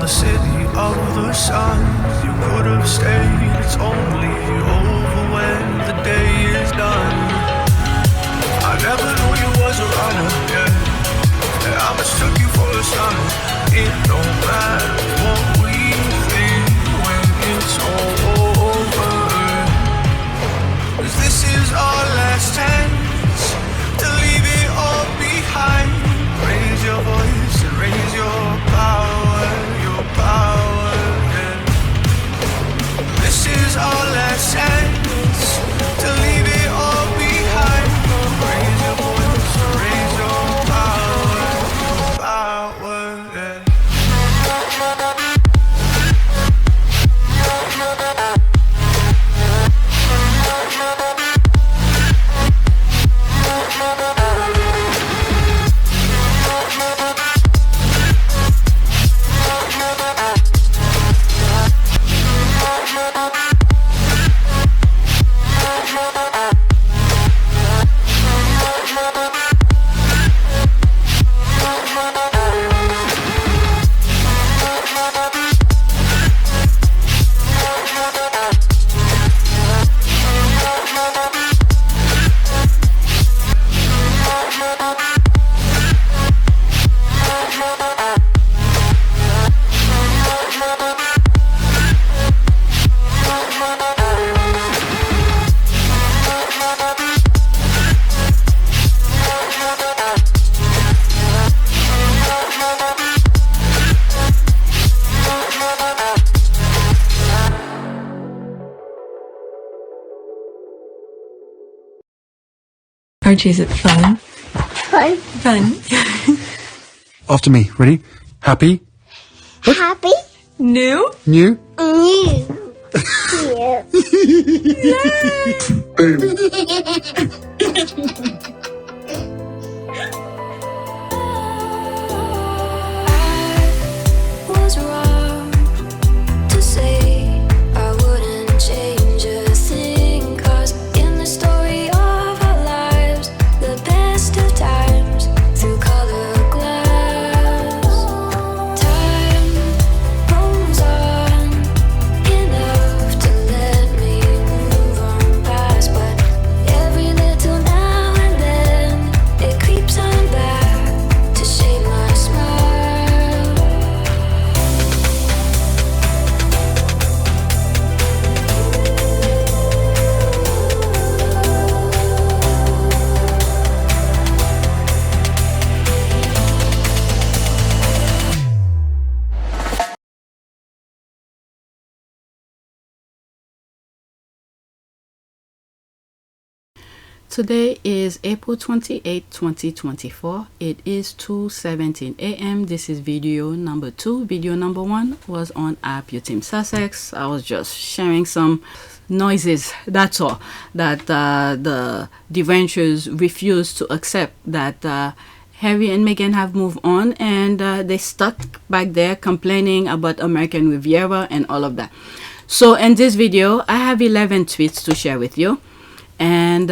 the city of the sun. You could have stayed, it's only over when the day is done. I never knew you was a runner, yeah. I mistook you for a son. It don't matter what we think when it's all over. 'Cause this is our last chance to leave it all behind. Raise your voice and raise your power, yeah. This is our last chance to leave it all behind. Raise your voice and raise your power, yeah. Archie, is it fun? Fun. Fun. After me. Ready? Happy? Happy. New? New? New. Was wrong to say I wouldn't change a thing, 'cause in the story of our lives, the best of times through colored glass, time moves on enough to let me move on past, but every little now and then it creeps on back to shape my smile. Today is April 28, 2024. It is 2:17 a.m. This is video number 2. Video number 1 was on PYTE Sussex. I was just sharing some noises, that's all, that the Derangers refused to accept that Harry and Meghan have moved on, and they stuck back there complaining about American Riviera and all of that. So in this video, I have 11 tweets to share with you, and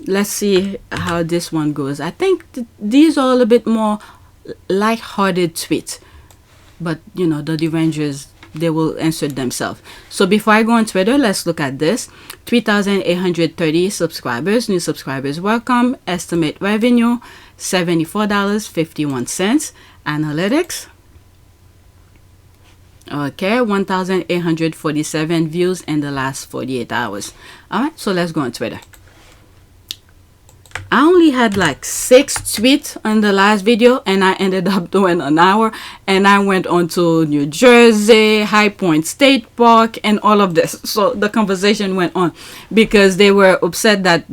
let's see how this one goes. I think these are a little bit more light-hearted tweets, but you know, the Derangers, they will answer themselves. So before I go on Twitter, let's look at this. 3,830 subscribers, new subscribers, welcome. Estimate revenue $74.51. Analytics, okay, 1,847 views in the last 48 hours. All right, so let's go on Twitter. I only had like 6 tweets on the last video, and I ended up doing an hour, and I went on to New Jersey, High Point State Park, and all of this. So the conversation went on because they were upset that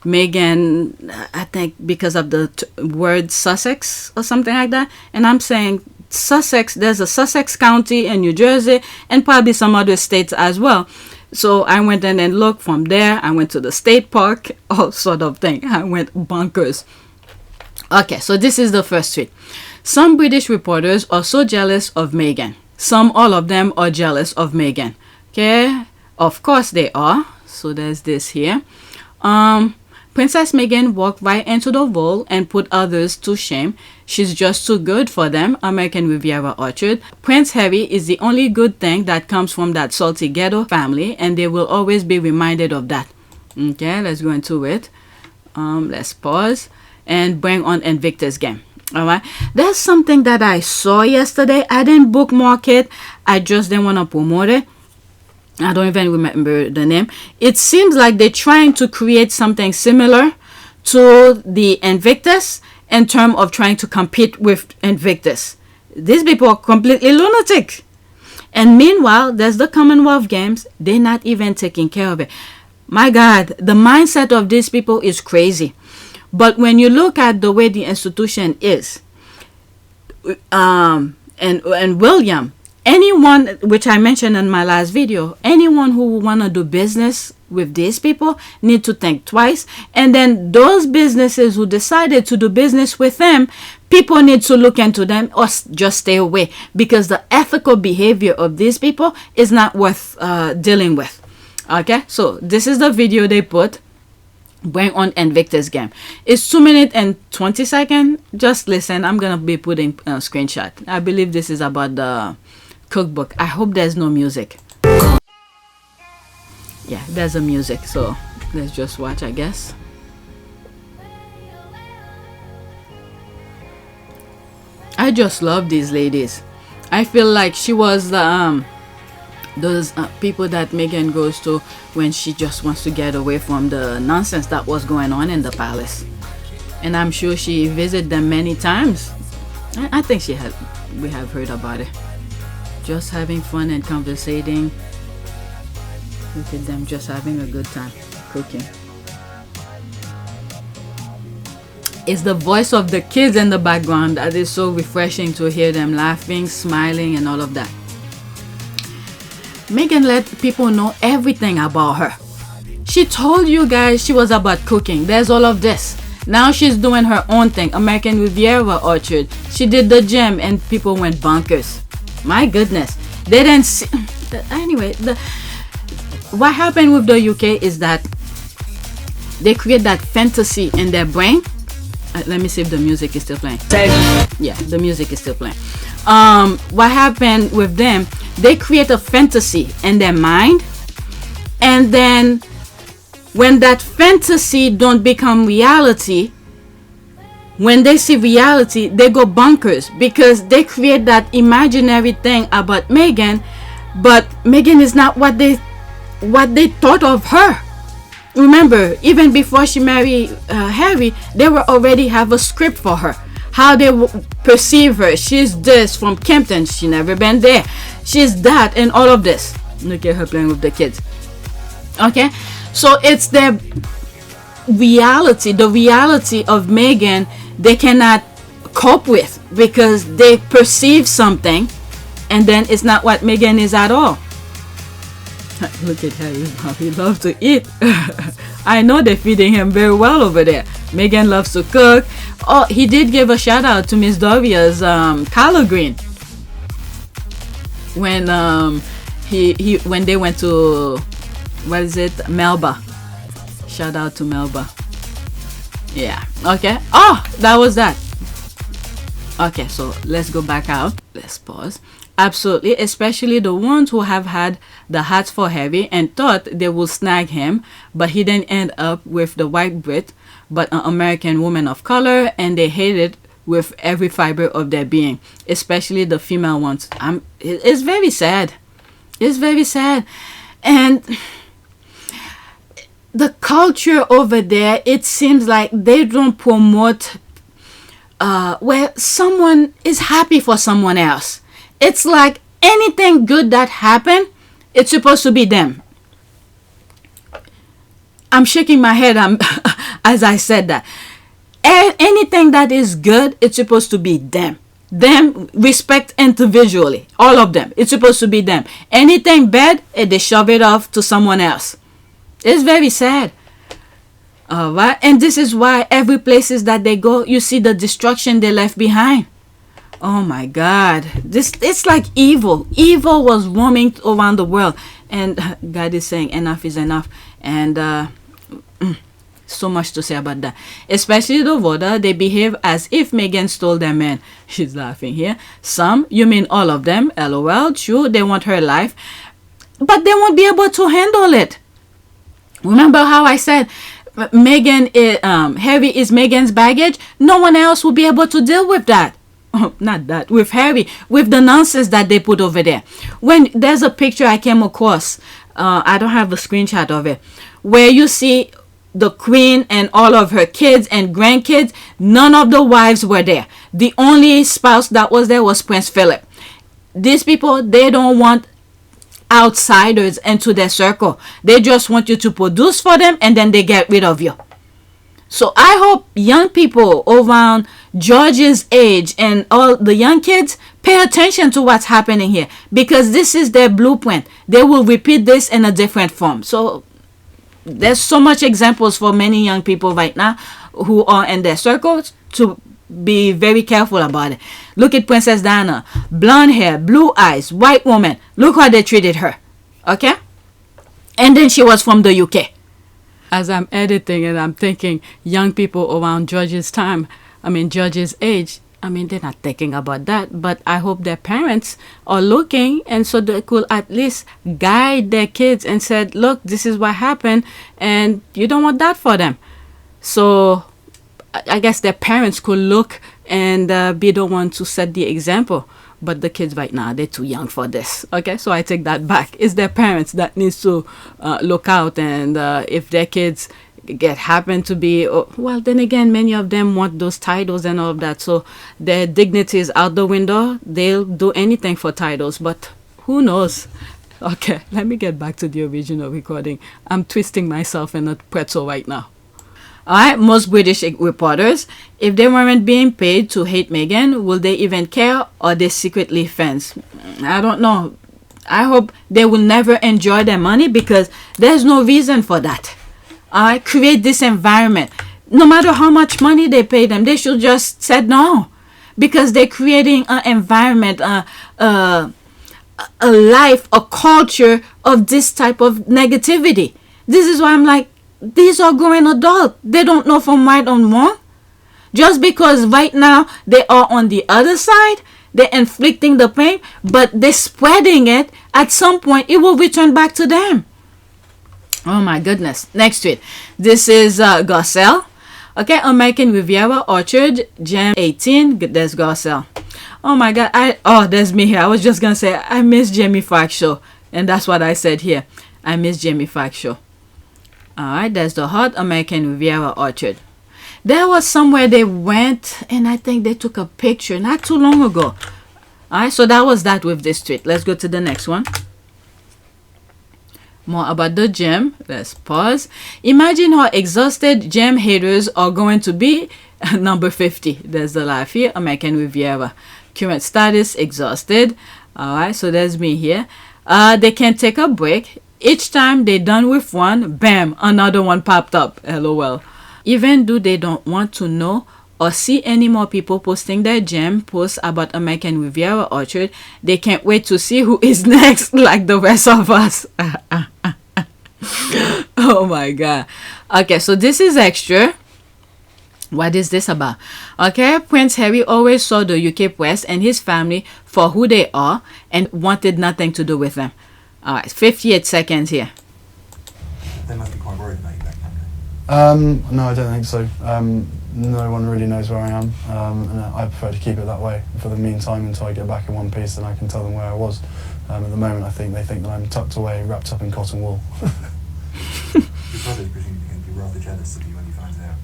Meghan, I think because of the word Sussex or something like that. And I'm saying Sussex, there's a Sussex County in New Jersey and probably some other states as well. So I went in and looked. From there, I went to the state park, all sort of thing. I went bonkers. Okay, so this is the first tweet. Some British reporters are so jealous of Meghan. All of them are jealous of Meghan. Okay, of course they are. So there's this here. Princess Meghan walked right into the role and put others to shame. She's just too good for them. American Riviera Orchard. Prince Harry is the only good thing that comes from that salty ghetto family, and they will always be reminded of that. Okay, let's go into it. Let's pause and bring on Invictus game. All right, there's something that I saw yesterday. I didn't bookmark it. I just didn't want to promote it. I don't even remember the name. It seems like they're trying to create something similar to the Invictus in terms of trying to compete with Invictus. These people are completely lunatic. And meanwhile, there's the Commonwealth Games. They're not even taking care of it. My God, the mindset of these people is crazy. But when you look at the way the institution is, and William, anyone, which I mentioned in my last video, anyone who want to do business with these people need to think twice. And then those businesses who decided to do business with them, people need to look into them or just stay away, because the ethical behavior of these people is not worth dealing with. Okay, so this is the video they put. Bring on Invictus game. It's 2 minutes and 20 seconds. Just listen. I'm gonna be putting a screenshot. I believe this is about the cookbook. I hope there's no music. Yeah, there's a music, so let's just watch, I guess. I just love these ladies. I feel like she was the those people that Meghan goes to when she just wants to get away from the nonsense that was going on in the palace. And I'm sure she visited them many times. I think we have heard about it. Just having fun and conversating. Look at them just having a good time cooking. It's the voice of the kids in the background that is so refreshing to hear them laughing, smiling, and all of that. Meghan let people know everything about her. She told you guys she was about cooking. There's all of this. Now she's doing her own thing. American Riviera Orchard. She did the gym and people went bonkers. My goodness. They didn't see. Anyway, what happened with the UK is that they create that fantasy in their brain. Let me see if the music is still playing. Yeah, the music is still playing. What happened with them, they create a fantasy in their mind, and then when that fantasy don't become reality, when they see reality, they go bonkers, because they create that imaginary thing about Meghan, but Meghan is not what they thought of her. Remember, even before she married Harry, they were already have a script for her. How they perceive her. She's this from Kempton. She never been there. She's that, and all of this. Look at her playing with the kids. Okay, so it's their reality. The reality of Meghan, they cannot cope with, because they perceive something, and then it's not what Meghan is at all. Look at how he loves to eat. I know they're feeding him very well over there. Meghan loves to cook. Oh, he did give a shout out to Miss Doria's collard green when when they went to, what is it, Melba. Shout out to Melba. Yeah. Okay. Oh, that was that. Okay, so let's go back out. Let's pause. Absolutely, especially the ones who have had the hearts for Harry and thought they would snag him, but he didn't end up with the white Brit, but an American woman of color, and they hate it with every fiber of their being, especially the female ones. It's very sad. It's very sad. And the culture over there, it seems like they don't promote where someone is happy for someone else. It's like anything good that happened, it's supposed to be them. I'm shaking my head as I said that. Anything that is good, it's supposed to be them. Them, respect individually. All of them. It's supposed to be them. Anything bad, they shove it off to someone else. It's very sad. Alright? And this is why every places that they go, you see the destruction they left behind. Oh my God, it's like evil. Evil was roaming around the world, and God is saying enough is enough. And So much to say about that. Especially the voter, they behave as if Meghan stole their man. She's laughing here. Some, you mean all of them? LOL. True, they want her life, but they won't be able to handle it. Remember how I said Meghan is, Harry is Meghan's baggage? No one else will be able to deal with that. Not that, with Harry, with the nonsense that they put over there. When there's a picture I came across, I don't have a screenshot of it, where you see the queen and all of her kids and grandkids. None of the wives were there. The only spouse that was there was Prince Philip. These people, they don't want outsiders into their circle. They just want you to produce for them, and then they get rid of you. So I hope young people around George's age and all the young kids pay attention to what's happening here, because this is their blueprint. They will repeat this in a different form. So there's so much examples for many young people right now who are in their circles to be very careful about it. Look at Princess Diana, blonde hair, blue eyes, white woman. Look how they treated her. Okay? And then she was from the UK. As I'm editing and I'm thinking young people around George's time, George's age, they're not thinking about that, but I hope their parents are looking, and so they could at least guide their kids and said, look, this is what happened, and you don't want that for them. So I guess their parents could look and be the one to set the example. But the kids right now, they're too young for this. Okay, so I take that back. It's their parents that needs to look out, and if their kids happen to be, well, then again, many of them want those titles and all of that, so their dignity is out the window. They'll do anything for titles, but who knows? Okay, let me get back to the original recording. I'm twisting myself in a pretzel right now. Alright, most British reporters, if they weren't being paid to hate Meghan, will they even care, or they secretly fans? I don't know. I hope they will never enjoy their money, because there's no reason for that. Alright, create this environment. No matter how much money they pay them, they should just say no, because they're creating an environment, a life, a culture of this type of negativity. This is why I'm like, these are growing adults. They don't know from right and wrong. Just because right now they are on the other side, they're inflicting the pain, but they're spreading it. At some point, it will return back to them. Oh my goodness. Next tweet. This is Garcelle. Okay, American Riviera Orchard, Jam 18. There's Garcelle. Oh my God. There's me here. I was just going to say, I miss Jamie Foxx show. And that's what I said here. I miss Jamie Foxx show. Alright, there's the hot American Riviera Orchard. There was somewhere they went, and I think they took a picture not too long ago. Alright, so that was that with this tweet. Let's go to the next one. More about the gym. Let's pause. Imagine how exhausted gym haters are going to be. Number 50. There's the life here. American Riviera. Current status, exhausted. Alright, so there's me here. They can take a break. Each time they done with one, bam, another one popped up. LOL. Even though they don't want to know or see any more people posting their gem posts about American Riviera Orchard, they can't wait to see who is next, like the rest of us. Oh my God. Okay, so this is extra. What is this about? Okay, Prince Harry always saw the UK press and his family for who they are and wanted nothing to do with them. Alright, 58 seconds here. They must be quite worried about you back then. No, I don't think so. No one really knows where I am, and I prefer to keep it that way for the meantime until I get back in one piece, and I can tell them where I was. At the moment, I think they think that I'm tucked away, wrapped up in cotton wool. Your brother's presumably going to be rather jealous of you when he finds out.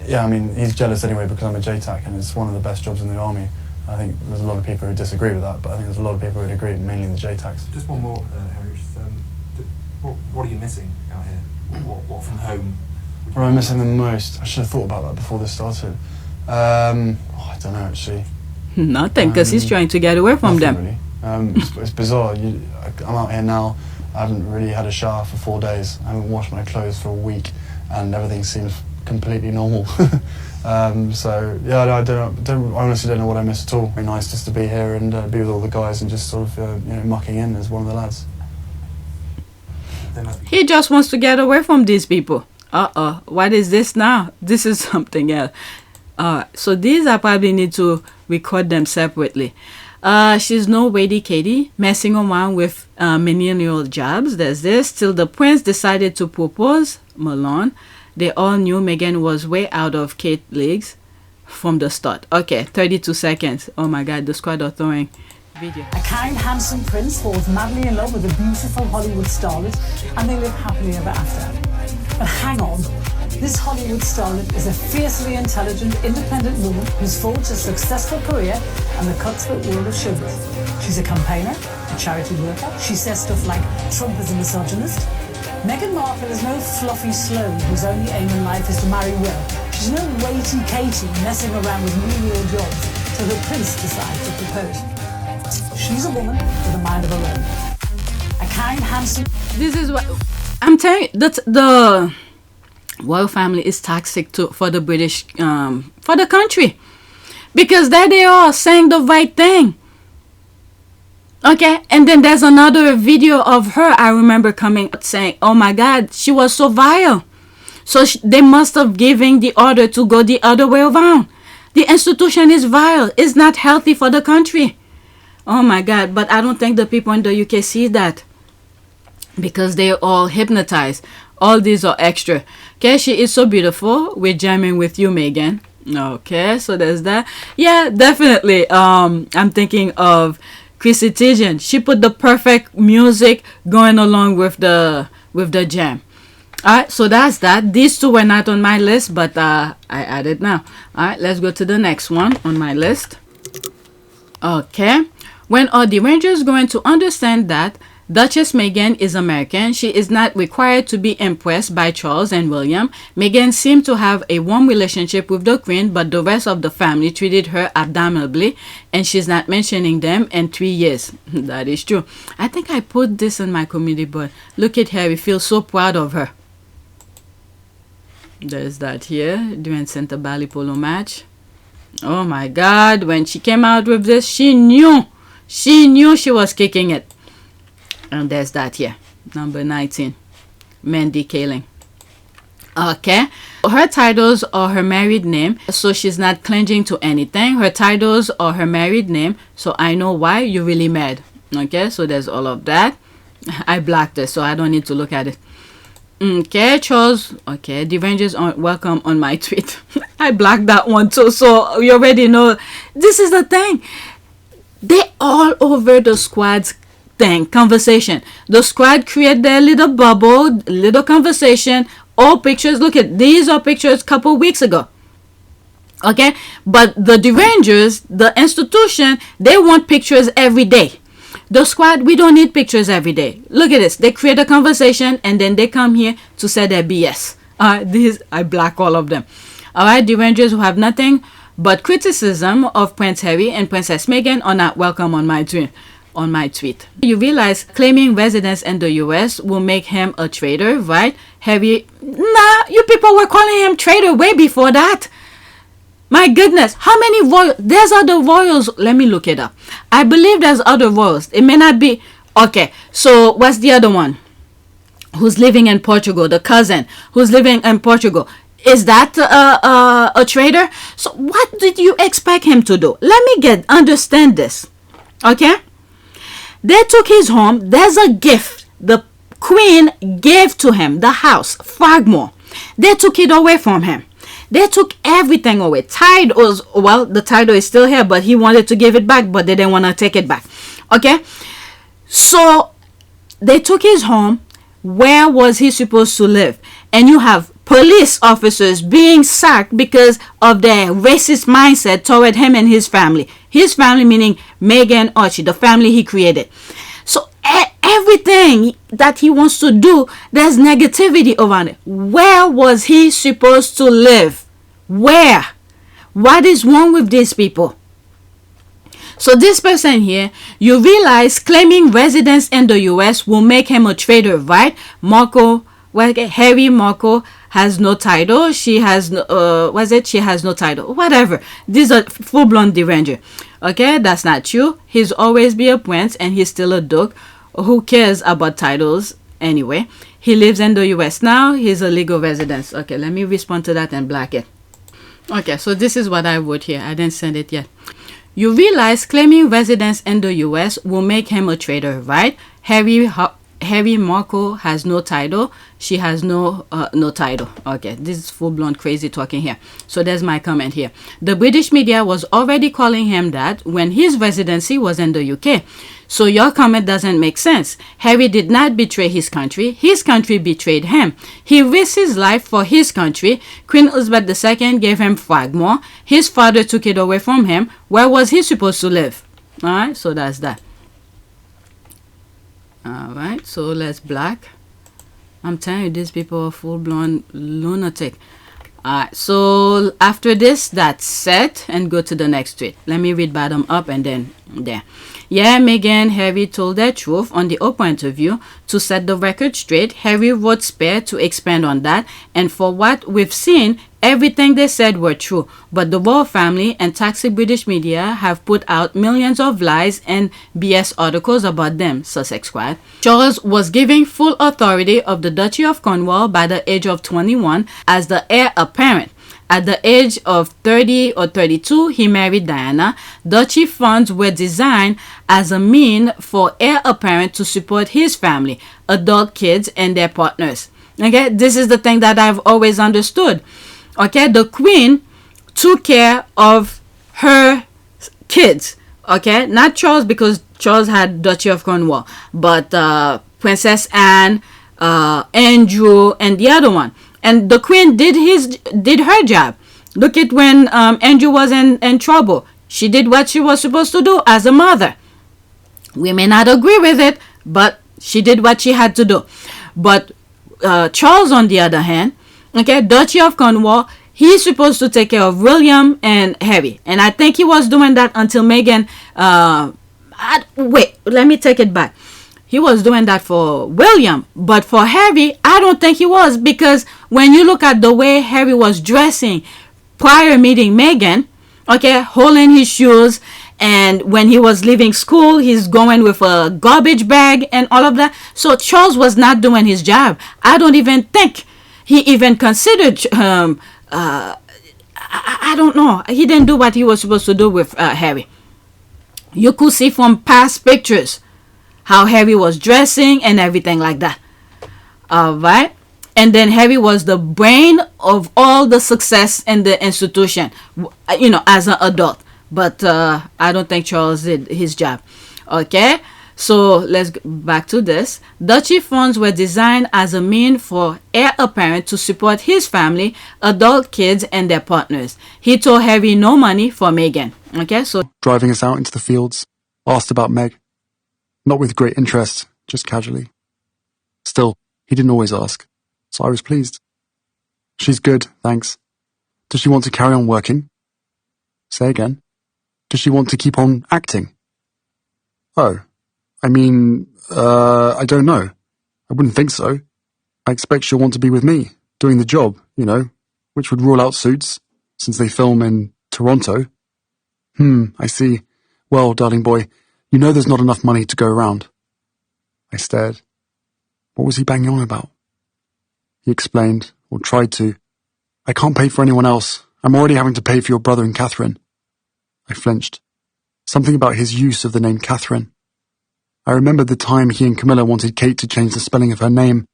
Yeah, he's jealous anyway because I'm a JTAC, and it's one of the best jobs in the army. I think there's a lot of people who disagree with that, but I think there's a lot of people who would agree, mainly the JTACs. Just one more, Harry. What are you missing out here? What from home? What am I missing the most? I should have thought about that before this started. I don't know, actually. Nothing, because he's trying to get away from them. Really. It's bizarre. I'm out here now. I haven't really had a shower for 4 days. I haven't washed my clothes for a week, and everything seems completely normal. So yeah, I honestly don't know what I miss at all. Very nice just to be here and be with all the guys and just sort of mucking in as one of the lads. He just wants to get away from these people. What is this now? This is something else. So these I probably need to record them separately. She's no Waity-Katie, messing around with menial jobs. There's this. Till the prince decided to propose Milan. They all knew Meghan was way out of Kate's leagues from the start. Okay, 32 seconds. Oh my God, the squad are throwing video. A kind, handsome prince falls madly in love with a beautiful Hollywood starlet and they live happily ever after. But hang on, this Hollywood starlet is a fiercely intelligent, independent woman who's forged a successful career and the cutthroat world of showbiz. She's a campaigner, a charity worker. She says stuff like Trump is a misogynist. Meghan Markle is no fluffy slob whose only aim in life is to marry Will. She's no Waity-Katie messing around with menial jobs till the prince decides to propose. She's a woman with a mind of her own. A kind, handsome... This is what... I'm telling you, that the royal family is toxic for the British... for the country. Because there they are saying the right thing. Okay, and then there's another video of her I remember coming saying, oh my God, she was so vile. So they must have given the order to go the other way around. The institution is vile. It's not healthy for the country. Oh my God, but I don't think the people in the UK see that. Because they're all hypnotized. All these are extra. Okay, she is so beautiful. We're jamming with you, Meghan. Okay, so there's that. Yeah, definitely. I'm thinking of Chrissy Teigen. She put the perfect music going along with the jam. Alright, so that's that. These two were not on my list, but I added now. Alright, let's go to the next one on my list. Okay. When are the Derangers going to understand that Duchess Meghan is American? She is not required to be impressed by Charles and William. Meghan seemed to have a warm relationship with the Queen, but the rest of the family treated her abominably, and she's not mentioning them in 3 years. That is true. I think I put this in my community, but look at her. We feel so proud of her. There's that here during Santa Bali polo match. Oh my God, when she came out with this, she knew she was kicking it. And there's that here, number 19, Mandy Kaling. Okay, her titles are her married name, so she's not clinging to anything. Her titles are her married name, so I know why you're really mad. Okay, so there's all of that. I blocked it, so I don't need to look at it. Okay, Charles. Okay, the Derangers aren't welcome on my tweet. I blocked that one too, so you already know. This is the thing. They all over the squad's conversation. The squad create their little bubble, little conversation, all pictures. Look at these are pictures couple weeks ago. Okay, but the Derangers, the institution, they want pictures every day. The squad, we don't need pictures every day. Look at this. They create a conversation and then they come here to say their BS. These I block all of them. Alright, Derangers who have nothing but criticism of Prince Harry and Princess Meghan are not welcome on my tweet. You realize claiming residence in the US will make him a traitor, right? Harry, nah, you people were calling him traitor way before that. My goodness, how many royals? There's other royals. Let me look it up. I believe there's other royals. It may not be. Okay, so what's the other one? Who's living in Portugal? The cousin who's living in Portugal. Is that a traitor? So what did you expect him to do? Let me understand this. Okay? They took his home. There's a gift. The Queen gave to him the house, Frogmore. They took it away from him. They took everything away. The title is still here, but he wanted to give it back, but they didn't want to take it back. Okay? So they took his home. Where was he supposed to live? And you have police officers being sacked because of their racist mindset toward him and his family. His family meaning Meghan, Archie, the family he created. So everything that he wants to do, there's negativity around it. Where was he supposed to live? Where? What is wrong with these people? So this person here, you realize claiming residence in the US will make him a traitor, right? Harry Markle has no title. She has no, she has no title. Whatever. These are full-blown Deranger. Okay, that's not true. He's always be a prince and he's still a duke. Who cares about titles anyway? He lives in the US now. He's a legal resident. Okay, let me respond to that and black it. Okay, so this is what I wrote here. I didn't send it yet. You realize claiming residence in the US will make him a traitor, right? Harry Markle has no title. She has no title. Okay, this is full-blown crazy talking here. So there's my comment here. The British media was already calling him that when his residency was in the UK. So your comment doesn't make sense. Harry did not betray his country. His country betrayed him. He risked his life for his country. Queen Elizabeth II gave him Fragmore. His father took it away from him. Where was he supposed to live? Alright, so that's that. Alright, so let's black. I'm telling you, these people are full-blown lunatic. Alright, so after this, that's set and go to the next tweet. Let me read bottom up and then there. Yeah, Meghan, Harry told their truth on the Oprah interview. To set the record straight, Harry wrote spare to expand on that. And for what we've seen, everything they said were true. But the royal family and toxic British media have put out millions of lies and BS articles about them, Sussex cried. Charles was given full authority of the Duchy of Cornwall by the age of 21 as the heir apparent. At the age of 30 or 32, he married Diana. Duchy funds were designed as a mean for heir apparent to support his family, adult kids, and their partners. Okay, this is the thing that I've always understood. Okay, the queen took care of her kids. Okay, not Charles, because Charles had Duchy of Cornwall, but Princess Anne, Andrew, and the other one. And the queen did her job. Look at when Andrew was in trouble. She did what she was supposed to do as a mother. We may not agree with it, but she did what she had to do. But Charles, on the other hand, okay, Duchy of Cornwall, he's supposed to take care of William and Harry. And I think he was doing that until Meghan... wait, let me take it back. He was doing that for William, but for Harry, I don't think he was, because when you look at the way Harry was dressing prior meeting Meghan, okay, holding his shoes, and when he was leaving school, he's going with a garbage bag and all of that. So Charles was not doing his job. I don't even think he even considered, I don't know. He didn't do what he was supposed to do with Harry. You could see from past pictures how Harry was dressing and everything like that. Alright. And then Harry was the brain of all the success in the institution, you know, as an adult. But I don't think Charles did his job. Okay. So let's go back to this. Duchy funds were designed as a mean for heir apparent to support his family, adult kids, and their partners. He told Harry no money for Meghan. Okay. So Driving us out into the fields, asked about Meg. Not with great interest, just casually. Still, he didn't always ask, so I was pleased. She's good, thanks. Does she want to carry on working? Say again. Does she want to keep on acting? Oh, I mean, I don't know. I wouldn't think so. I expect she'll want to be with me, doing the job, you know, which would rule out Suits, since they film in Toronto. I see. Well, darling boy, you know there's not enough money to go around. I stared. What was he banging on about? He explained, or tried to. I can't pay for anyone else. I'm already having to pay for your brother and Catherine. I flinched. Something about his use of the name Catherine. I remembered the time he and Camilla wanted Kate to change the spelling of her name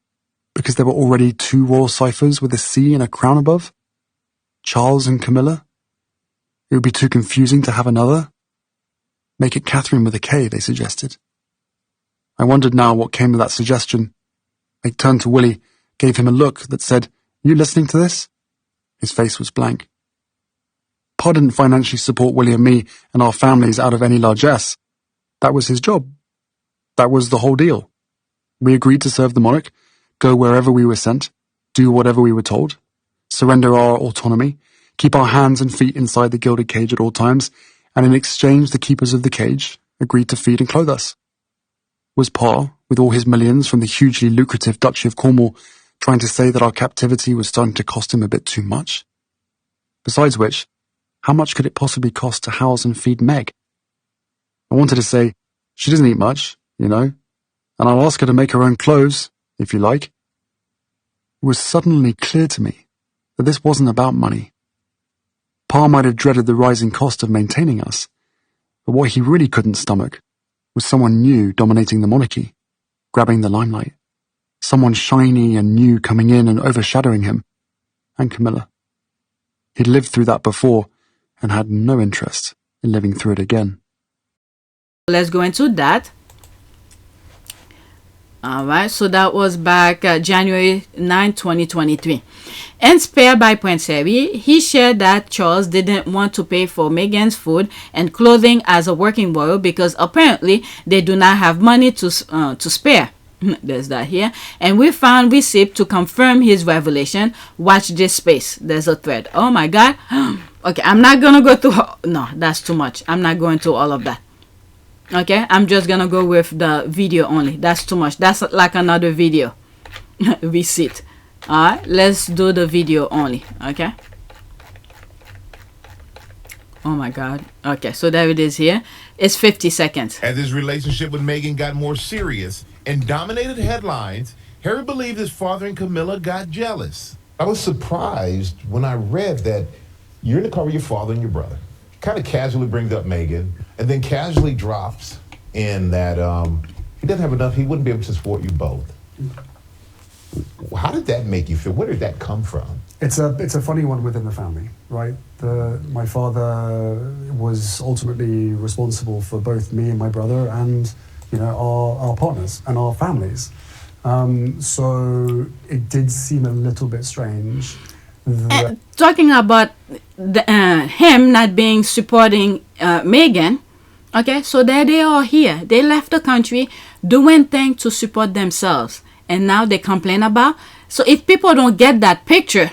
because there were already 2 royal ciphers with a C and a crown above. Charles and Camilla? It would be too confusing to have another. Make it Catherine with a K, they suggested. I wondered now what came of that suggestion. I turned to Willie, gave him a look that said, "You listening to this?" His face was blank. Pa didn't financially support Willie and me and our families out of any largesse. That was his job. That was the whole deal. We agreed to serve the monarch, go wherever we were sent, do whatever we were told, surrender our autonomy, keep our hands and feet inside the gilded cage at all times, and in exchange the keepers of the cage agreed to feed and clothe us. Was Pa, with all his millions from the hugely lucrative Duchy of Cornwall, trying to say that our captivity was starting to cost him a bit too much? Besides which, how much could it possibly cost to house and feed Meg? I wanted to say, she doesn't eat much, you know, and I'll ask her to make her own clothes, if you like. it was suddenly clear to me that this wasn't about money. Pa might have dreaded the rising cost of maintaining us, but what he really couldn't stomach was someone new dominating the monarchy, grabbing the limelight. Someone shiny and new coming in and overshadowing him, and Camilla. He'd lived through that before and had no interest in living through it again. Let's go into that. Alright, so that was back January 9, 2023. Inspired by Prince Harry, he shared that Charles didn't want to pay for Meghan's food and clothing as a working royal because apparently they do not have money to spare. There's that here. And we found receipt to confirm his revelation. Watch this space. There's a thread. Oh my God. Okay, I'm not going to go through. No, that's too much. I'm not going to all of that. Okay, I'm just gonna go with the video only. That's too much. That's like another video receipt. All right, let's do the video only. Okay. Oh my God. Okay, so there it is here. It's 50 seconds. As his relationship with Meghan got more serious and dominated headlines, Harry believed his father and Camilla got jealous. I was surprised when I read that you're in the car with your father and your brother. Kind of casually brings up Meghan, and then casually drops in that he doesn't have enough, he wouldn't be able to support you both. How did that make you feel? Where did that come from? It's a funny one within the family, right? My father was ultimately responsible for both me and my brother and, you know, our partners and our families. So it did seem a little bit strange. Talking about him not being supporting Meghan, okay, so there they are here. They left the country doing things to support themselves, and now they complain about. So if people don't get that picture,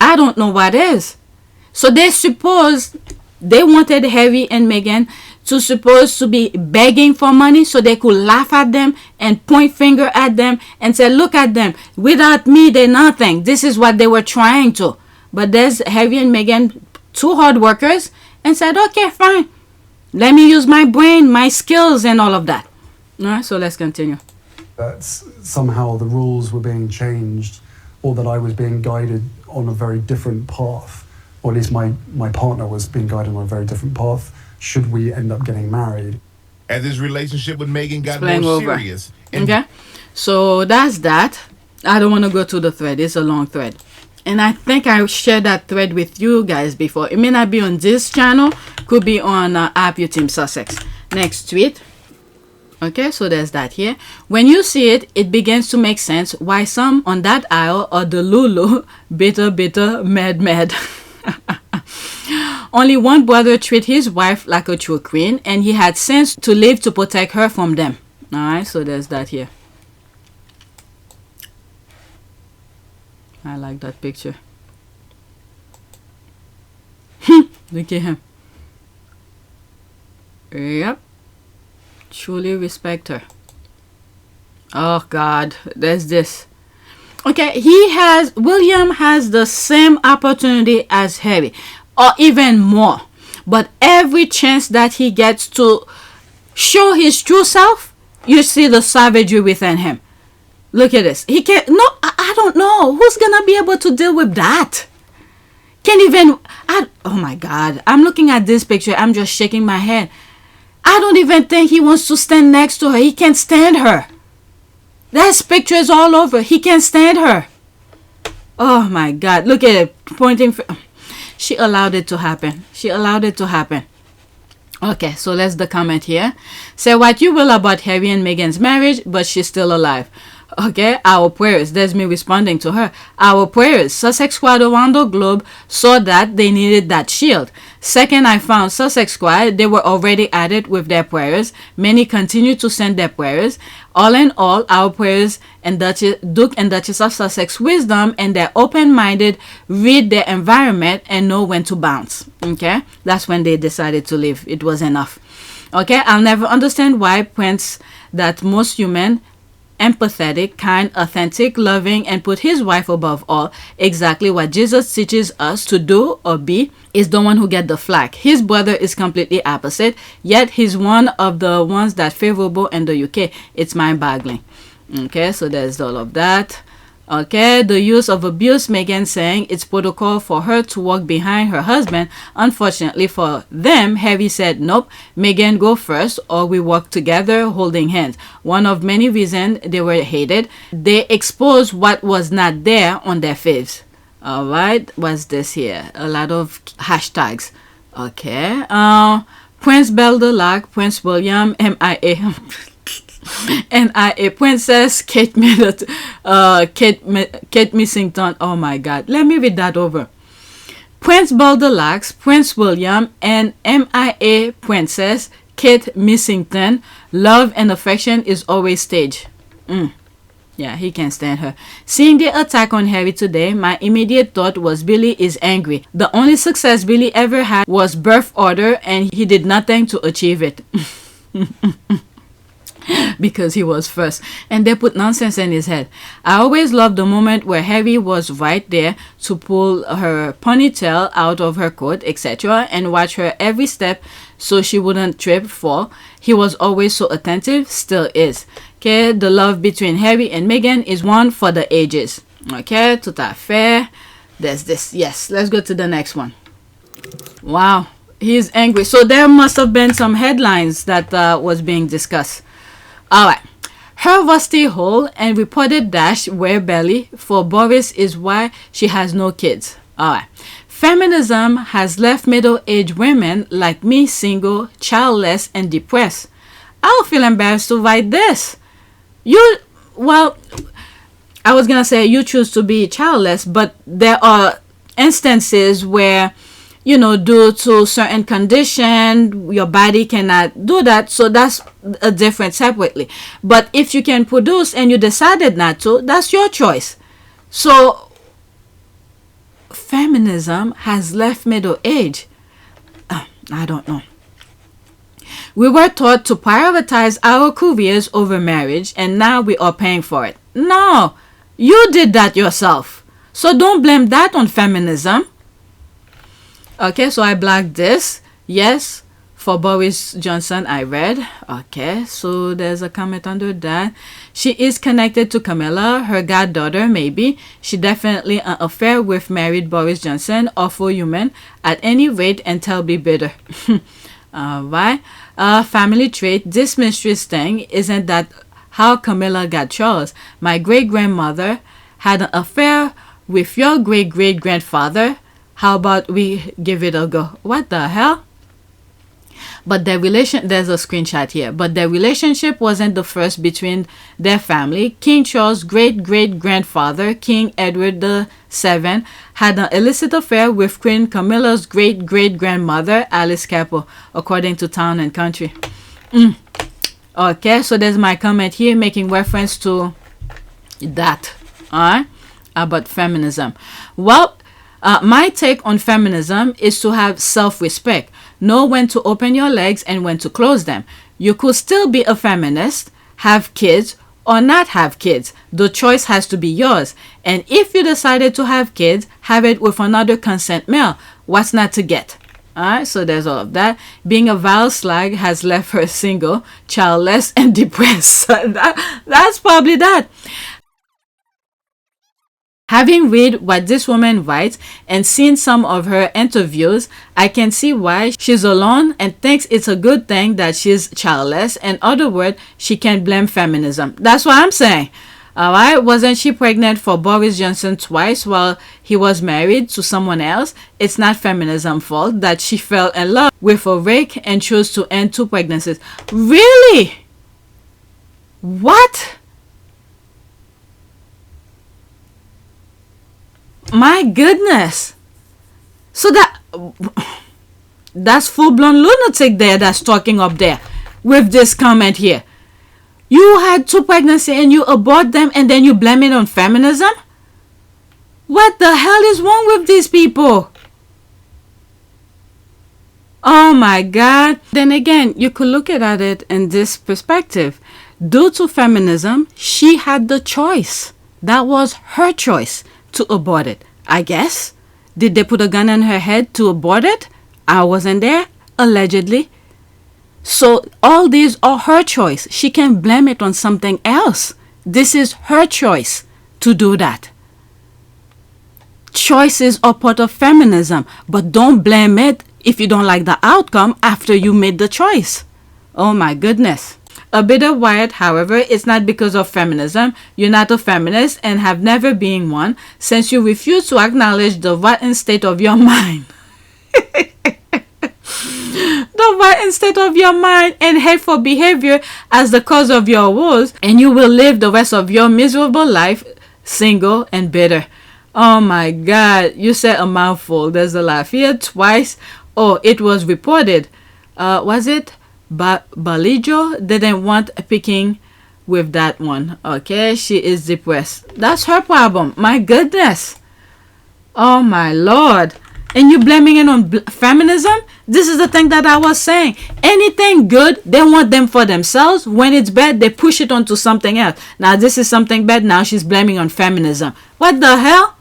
I don't know what is. So they suppose they wanted Harry and Meghan to be begging for money so they could laugh at them and point finger at them and say, look at them, without me they're nothing. This is what they were trying to. But there's Harry and Meghan, two hard workers, and said, okay, fine, let me use my brain, my skills, and all of that. All right, so let's continue. That somehow the rules were being changed, or that I was being guided on a very different path, or at least my partner was being guided on a very different path, should we end up getting married. As his relationship with Meghan got more serious. Okay, so that's that. I don't want to go to the thread. It's a long thread. And I think I shared that thread with you guys before. It may not be on this channel. Could be on App Your Team Sussex. Next tweet. Okay, so there's that here. When you see it, it begins to make sense why some on that aisle are delulu, bitter, mad. Only one brother treated his wife like a true queen, and he had sense to live to protect her from them. Alright, so there's that here. I like that picture. Look at him. Yep. Truly respect her. Oh God, there's this. Okay, William has the same opportunity as Harry, or even more. But every chance that he gets to show his true self, you see the savagery within him. Look at this. He can't. No, I don't know who's gonna be able to deal with that. Can't even. Oh my God! I'm looking at this picture. I'm just shaking my head. I don't even think he wants to stand next to her. He can't stand her. There's pictures all over. He can't stand her. Oh my God! Look at it pointing. She allowed it to happen. She allowed it to happen. Okay, so let's the comment here. Say what you will about Harry and Meghan's marriage, but she's still alive. Okay, our prayers. There's me responding to her. Our prayers. Sussex Squad around the globe saw that they needed that shield. Second, I found Sussex Squad. They were already at it with their prayers. Many continue to send their prayers. All in all, our prayers and Duke and Duchess of Sussex wisdom and their open-minded read their environment and know when to bounce. Okay, that's when they decided to leave. It was enough. Okay, I'll never understand why Prince, that most human, empathetic, kind, authentic, loving, and put his wife above all, exactly what Jesus teaches us to do or be, is the one who get the flack. His brother is completely opposite, yet he's one of the ones that favorable in the UK. It's mind-boggling. Okay, so there's all of that. Okay, the use of abuse, Meghan saying it's protocol for her to walk behind her husband. Unfortunately for them, Harry said, nope, Meghan go first or we walk together holding hands. One of many reasons they were hated. They exposed what was not there on their faves. Alright, what's this here? A lot of hashtags. Okay, Prince Beldelac, Prince William, MIA. NIA, Princess Kate Missington. Oh my God, let me read that over. Prince Beldelac, Prince William, and MIA Princess Kate Missington. Love and affection is always staged. Yeah, he can't stand her. Seeing the attack on Harry today, my immediate thought was Billy is angry. The only success Billy ever had was birth order, and he did nothing to achieve it. Because he was first, and they put nonsense in his head. I always loved the moment where Harry was right there to pull her ponytail out of her coat, etc., and watch her every step so she wouldn't trip, fall. He was always so attentive, still is. Okay, the love between Harry and Meghan is one for the ages. Okay, tout à fait. There's this. Yes, let's go to the next one. Wow, he's angry. So there must have been some headlines that was being discussed. Alright. Her rusty hole and reported dash wear belly for Boris is why she has no kids. Alright. Feminism has left middle-aged women like me single, childless, and depressed. I don't feel embarrassed to write this. Well, I was gonna say you choose to be childless, but there are instances where, you know, due to certain condition, your body cannot do that. So that's a different separately. But if you can produce and you decided not to, that's your choice. So feminism has left middle age. I don't know. We were taught to prioritize our careers over marriage, and now we are paying for it. No, you did that yourself. So don't blame that on feminism. Okay, so I blacked this. Yes, for Boris Johnson, I read. Okay, so there's a comment under that. She is connected to Camilla, her goddaughter, maybe. She definitely an affair with married Boris Johnson, awful human. At any rate, and tell be bitter. Alright. Family trait. This mistress thing, isn't that how Camilla got Charles? My great-grandmother had an affair with your great-great-grandfather. How about we give it a go? What the hell? But their there's a screenshot here. But their relationship wasn't the first between their family. King Charles' great-great-grandfather, King Edward VII, had an illicit affair with Queen Camilla's great-great-grandmother, Alice Capel, according to Town and Country. Okay, so there's my comment here making reference to that. Alright? About feminism. Well, my take on feminism is to have self-respect. Know when to open your legs and when to close them. You could still be a feminist, have kids, or not have kids. The choice has to be yours. And if you decided to have kids, have it with another consent male. What's not to get? Alright, so there's all of that. Being a vile slag has left her single, childless, and depressed. That's probably that. Having read what this woman writes and seen some of her interviews, I can see why she's alone and thinks it's a good thing that she's childless. In other words, she can't blame feminism. That's what I'm saying. Alright, wasn't she pregnant for Boris Johnson twice while he was married to someone else? It's not feminism's fault that she fell in love with a rake and chose to end 2 pregnancies. Really? What? My goodness. So that's full-blown lunatic there that's talking up there with this comment here. You had 2 pregnancies and you abort them and then you blame it on feminism? What the hell is wrong with these people? Oh my God. Then again, you could look at it in this perspective. Due to feminism, she had the choice. That was her choice to abort it, I guess. Did they put a gun on her head to abort it? I wasn't there, allegedly. So all these are her choice. She can blame it on something else. This is her choice to do that. Choices are part of feminism, but don't blame it if you don't like the outcome after you made the choice. Oh my goodness. A bit of Wyatt, however, it's not because of feminism. You're not a feminist and have never been one, since you refuse to acknowledge the rotten state of your mind. The rotten state of your mind and hateful behavior as the cause of your woes, and you will live the rest of your miserable life single and bitter. Oh my God, you said a mouthful. There's a laugh here twice. Oh, it was reported. Was it? Balijo didn't want picking with that one. Okay, she is depressed. That's her problem. My goodness. Oh my Lord. And you blaming it on feminism? This is the thing that I was saying. Anything good, they want them for themselves. When it's bad, they push it onto something else. Now this is something bad. Now she's blaming on feminism. What the hell?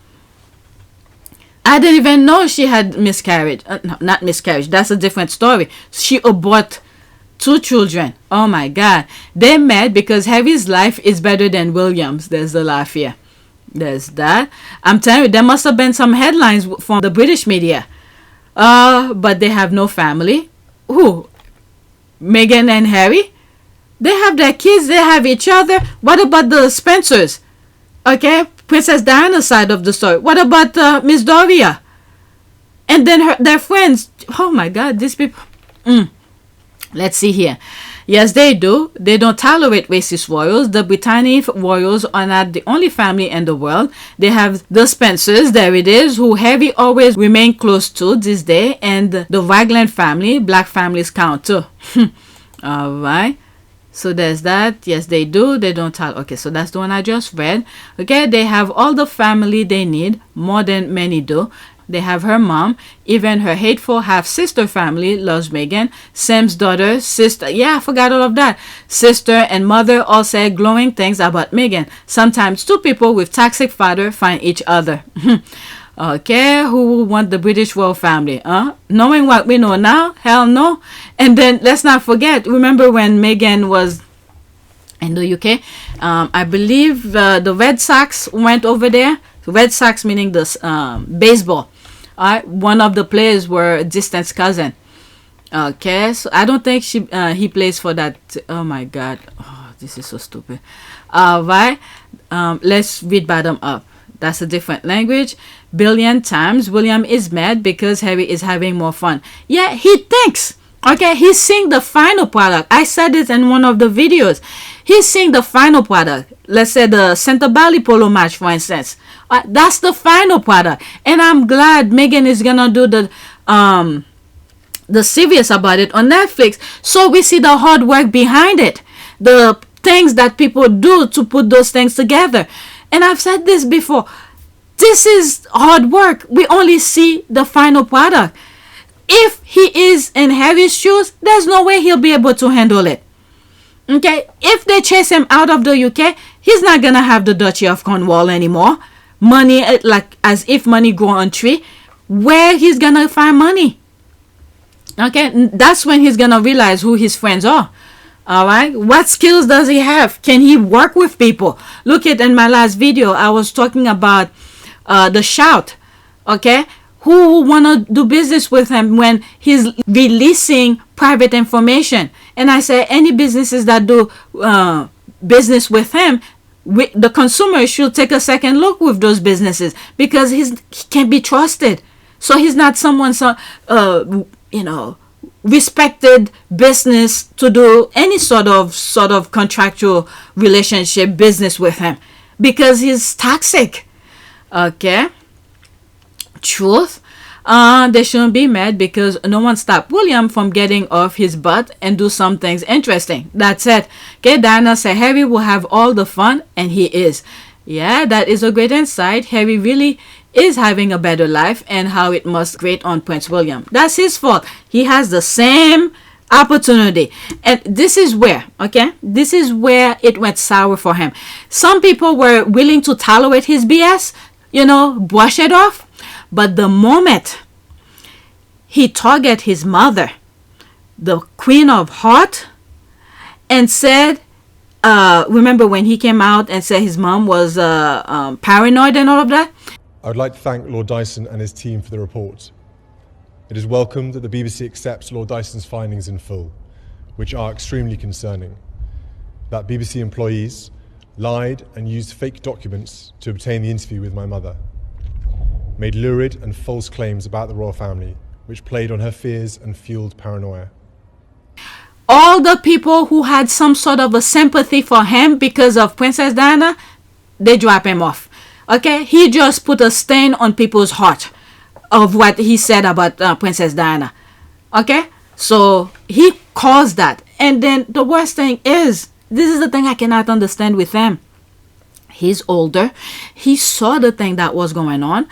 I didn't even know she had miscarried. No, not miscarriage. That's a different story. She aborted 2 children. Oh my God. They're mad because Harry's life is better than William's. There's the laugh here. There's that. I'm telling you, there must have been some headlines from the British media. But they have no family. Who? Meghan and Harry? They have their kids. They have each other. What about the Spencers? Okay, Princess Diana's side of the story. What about Miss Doria? And then their friends. Oh my God, these people. Let's see here. Yes, they do. They don't tolerate racist royals. The Britannic royals are not the only family in the world. They have the Spencers, there it is, who Harry always remain close to this day, and the Ragland family. Black families count too. All right. So there's that. Yes, they do. They don't tell. Okay, so that's the one I just read. Okay, they have all the family they need, more than many do. They have her mom, even her hateful half-sister family loves Meghan. Sam's daughter, sister, yeah, I forgot all of that. Sister and mother all say glowing things about Meghan. Sometimes 2 people with toxic father find each other. Okay, who will want the British royal family? Knowing what we know now? Hell no. And then let's not forget, remember when Meghan was in the UK? I believe the Red Sox went over there. Red Sox meaning the baseball. One of the players were a distant cousin. Okay, so I don't think he plays for that. Oh my God. Oh, this is so stupid. Right. Let's read bottom up. That's a different language. Billion times. William is mad because Harry is having more fun. Yeah, he thinks. Okay, he's seeing the final product. I said it in one of the videos. He's seeing the final product. Let's say the Center Bally polo match, for instance. That's the final product. And I'm glad Meghan is gonna do the series about it on Netflix. So we see the hard work behind it. The things that people do to put those things together. And I've said this before. This is hard work. We only see the final product. If he is in Harry's shoes, there's no way he'll be able to handle it. Okay? If they chase him out of the UK, he's not gonna have the Duchy of Cornwall anymore. Money, like as if money grow on tree. Where he's gonna find money? Okay? That's when he's gonna realize who his friends are. Alright? What skills does he have? Can he work with people? Look at in my last video, I was talking about the Shout. Okay? Who want to do business with him when he's releasing private information? And I say any businesses that do business with him, the consumer should take a second look with those businesses because he can't be trusted. So he's not someone respected business to do any sort of contractual relationship business with him because he's toxic. Okay. Truth. They shouldn't be mad because no one stopped William from getting off his butt and do some things interesting. That's it. Okay, Diana said Harry will have all the fun, and he is. Yeah, that is a great insight. Harry really is having a better life, and how it must grate on Prince William. That's his fault. He has the same opportunity. And this is where, okay, this is where it went sour for him. Some people were willing to tolerate his BS, brush it off. But the moment he targeted his mother, the Queen of Heart, and said, remember when he came out and said his mom was paranoid and all of that? I would like to thank Lord Dyson and his team for the report. It is welcome that the BBC accepts Lord Dyson's findings in full, which are extremely concerning. That BBC employees lied and used fake documents to obtain the interview with my mother, made lurid and false claims about the royal family, which played on her fears and fueled paranoia. All the people who had some sort of a sympathy for him because of Princess Diana, they drop him off. Okay, he just put a stain on people's heart of what he said about Princess Diana. Okay, so he caused that. And then the worst thing is, this is the thing I cannot understand with him. He's older. He saw the thing that was going on.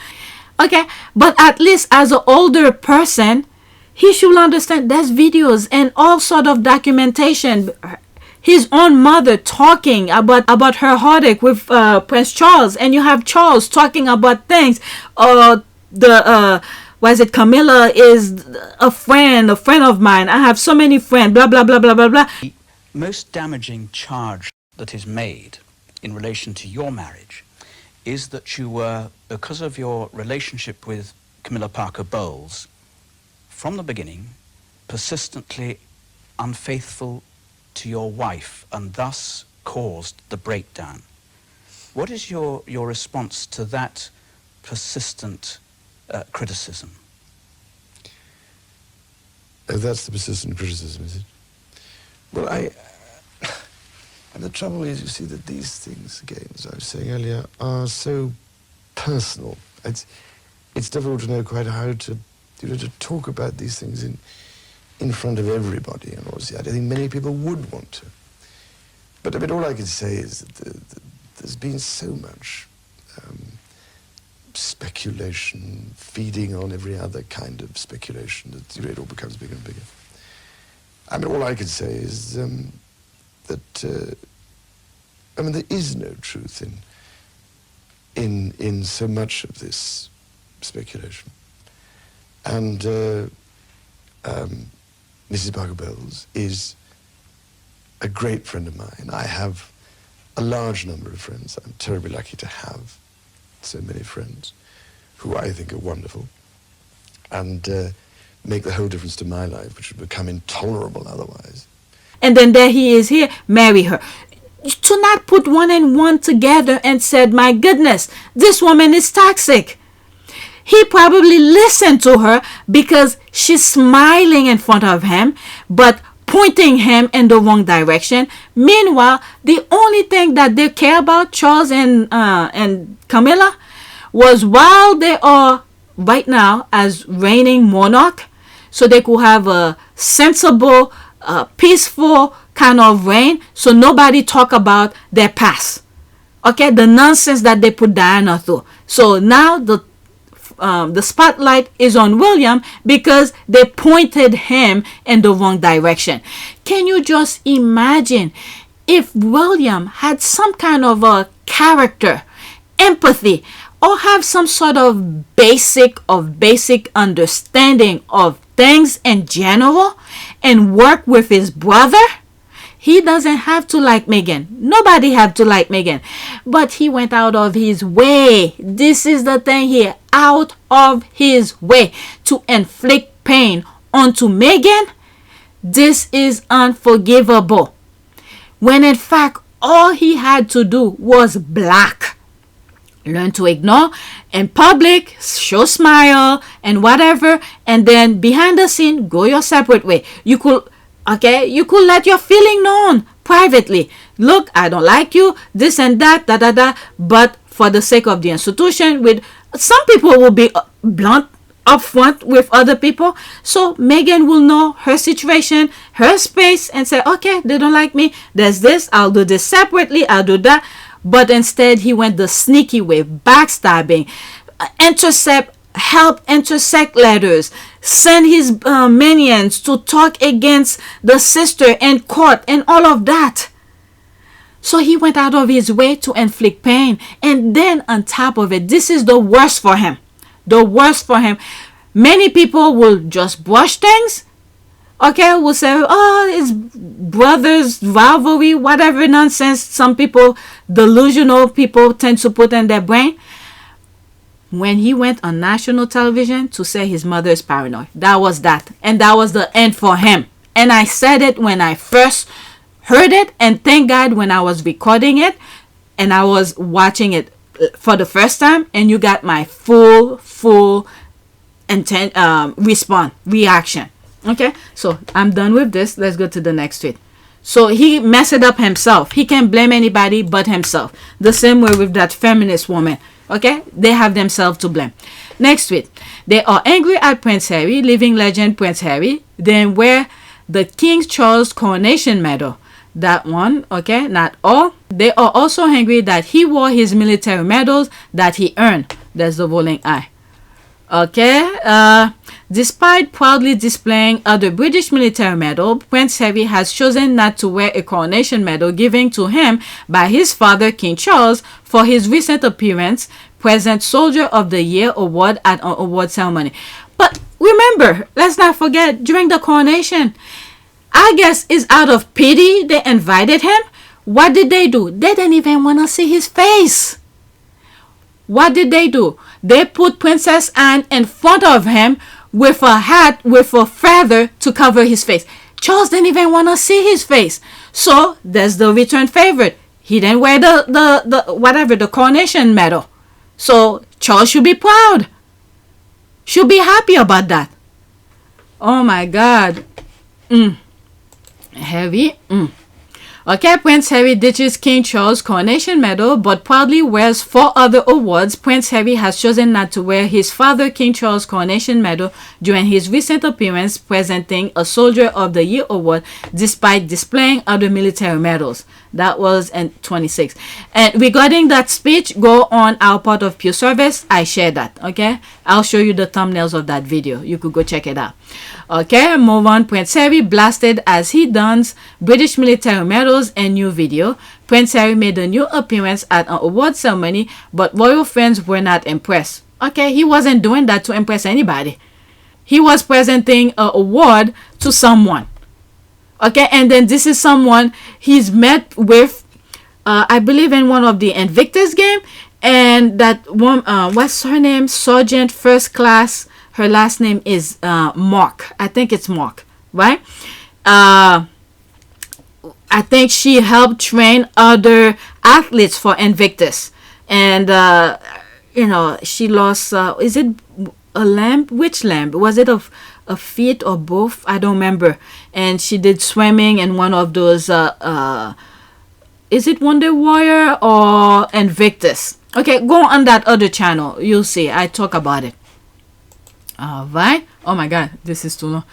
Okay, but at least as an older person, he should understand there's videos and all sort of documentation. His own mother talking about her heartache with Prince Charles, and you have Charles talking about things. Camilla is a friend of mine. I have so many friends. Blah blah blah blah blah blah. The most damaging charge that is made in relation to your marriage is that you were, because of your relationship with Camilla Parker Bowles, from the beginning, persistently unfaithful to your wife, and thus caused the breakdown. What is your response to that persistent criticism? Oh, that's the persistent criticism, is it? Well, and the trouble is, you see, that these things, again, as I was saying earlier, are so personal. It's difficult to know quite how to, to talk about these things in front of everybody, and obviously I don't think many people would want to. But I mean, all I can say is that there's been so much speculation, feeding on every other kind of speculation, that it all becomes bigger and bigger. I mean, all I can say is that I mean, there is no truth in so much of this speculation, and Mrs. Parker Bowles is a great friend of mine. I have a large number of friends. I'm terribly lucky to have so many friends who I think are wonderful and make the whole difference to my life, which would become intolerable otherwise. And then there he is here, marry her. To not put one and one together and said, my goodness, this woman is toxic. He probably listened to her because she's smiling in front of him, but pointing him in the wrong direction. Meanwhile, the only thing that they care about, Charles and Camilla, was while they are right now as reigning monarch, so they could have a sensible, peaceful kind of reign, so nobody talk about their past. Okay, the nonsense that they put Diana through. So now the spotlight is on William because they pointed him in the wrong direction. Can you just imagine if William had some kind of a character, empathy, or have some sort of basic understanding of things in general and work with his brother? He doesn't have to like Meghan. Nobody have to like Meghan. But he went out of his way. This is the thing here. Out of his way to inflict pain onto Meghan. This is unforgivable. When in fact, all he had to do was block. Learn to ignore in public, show smile and whatever. And then behind the scene, go your separate way. You could let your feeling known privately. Look, I don't like you, this and that, but for the sake of the institution, with some people will be blunt upfront with other people. So Meghan will know her situation, her space, and say, okay, they don't like me. There's this, I'll do this separately, I'll do that. But instead, he went the sneaky way, backstabbing, help intersect letters, send his minions to talk against the sister in court and all of that. So he went out of his way to inflict pain. And then on top of it, this is the worst for him. The worst for him. Many people will just brush things. okay, will say, oh, it's brothers rivalry, whatever nonsense some people, delusional people, tend to put in their brain. When he went on national television to say his mother is paranoid, that was that, and that was the end for him. And I said it when I first heard it, and thank God when I was recording it and I was watching it for the first time, and you got my full intent reaction. Okay, so I'm done with this. Let's go to the next tweet. So he messed it up himself. He can't blame anybody but himself. The same way with that feminist woman. Okay, they have themselves to blame. Next tweet. They are angry at Prince Harry, living legend Prince Harry. Then wear the King Charles coronation medal. That one, okay, not all. They are also angry that he wore his military medals that he earned. That's the rolling eye. Okay, despite proudly displaying other British military medal, Prince Harry has chosen not to wear a coronation medal given to him by his father, King Charles, for his recent appearance, present Soldier of the Year award at an award ceremony. But remember, let's not forget, during the coronation, I guess it's out of pity they invited him. What did they do? They didn't even want to see his face. What did they do? They put Princess Anne in front of him with a hat with a feather to cover his face. Charles didn't even want to see his face. So there's the return favorite. He didn't wear the coronation medal. So Charles should be proud. Should be happy about that. Oh my God. Heavy. Okay, Prince Harry ditches King Charles coronation medal but proudly wears 4 other awards. Prince Harry has chosen not to wear his father King Charles coronation medal during his recent appearance presenting a Soldier of the Year award despite displaying other military medals. That was in 26. And regarding that speech, go on our part of Pure Service. I share that. Okay, I'll show you the thumbnails of that video. You could go check it out. Okay, move on. Prince Harry blasted as he dons British military medals in new video. Prince Harry made a new appearance at an award ceremony, but royal friends were not impressed. Okay, he wasn't doing that to impress anybody. He was presenting an award to someone. Okay, and then this is someone he's met with, I believe in one of the Invictus game, and that one, what's her name? Sergeant First Class. Her last name is Mark. I think it's Mark, right? I think she helped train other athletes for Invictus, and you know, she lost. Is it a lamb? Which lamb? Was it a feet or both? I don't remember. And she did swimming in one of those. Is it Wonder Warrior or Invictus? Okay, go on that other channel. You'll see. I talk about it. Alright. Oh my God, this is too long.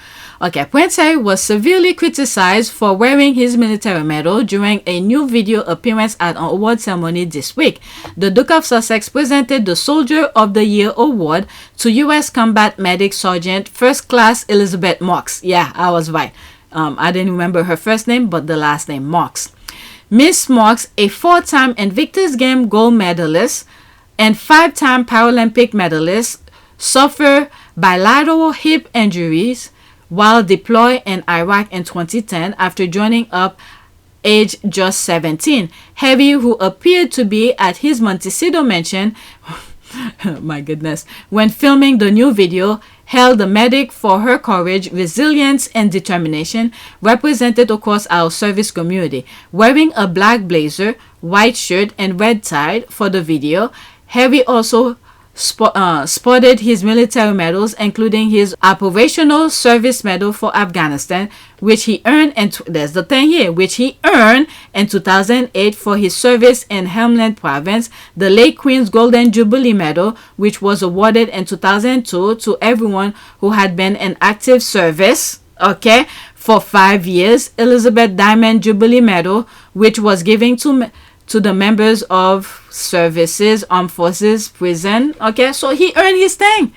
Okay, Prince Harry was severely criticized for wearing his military medal during a new video appearance at an award ceremony this week. The Duke of Sussex presented the Soldier of the Year award to U.S. Combat Medic Sergeant First Class Elizabeth Marks. Yeah, I was right. I didn't remember her first name, but the last name, Marks. Miss Marks, a 4-time Invictus Game gold medalist and 5-time Paralympic medalist, suffered bilateral hip injuries while deployed in Iraq in 2010 after joining up age just 17. Harry, who appeared to be at his Montecito mansion, my goodness, when filming the new video, hailed the medic for her courage, resilience, and determination represented across our service community. Wearing a black blazer, white shirt, and red tie for the video, Harry also sported his military medals, including his Operational Service Medal for Afghanistan, which he earned, and there's the thing here, which he earned in 2008 for his service in Homeland province, the late Queen's Golden Jubilee Medal, which was awarded in 2002 to everyone who had been in active service, okay, for 5 years, Elizabeth Diamond Jubilee Medal, which was given to the members of services, armed forces, prison. Okay, so he earned his thing.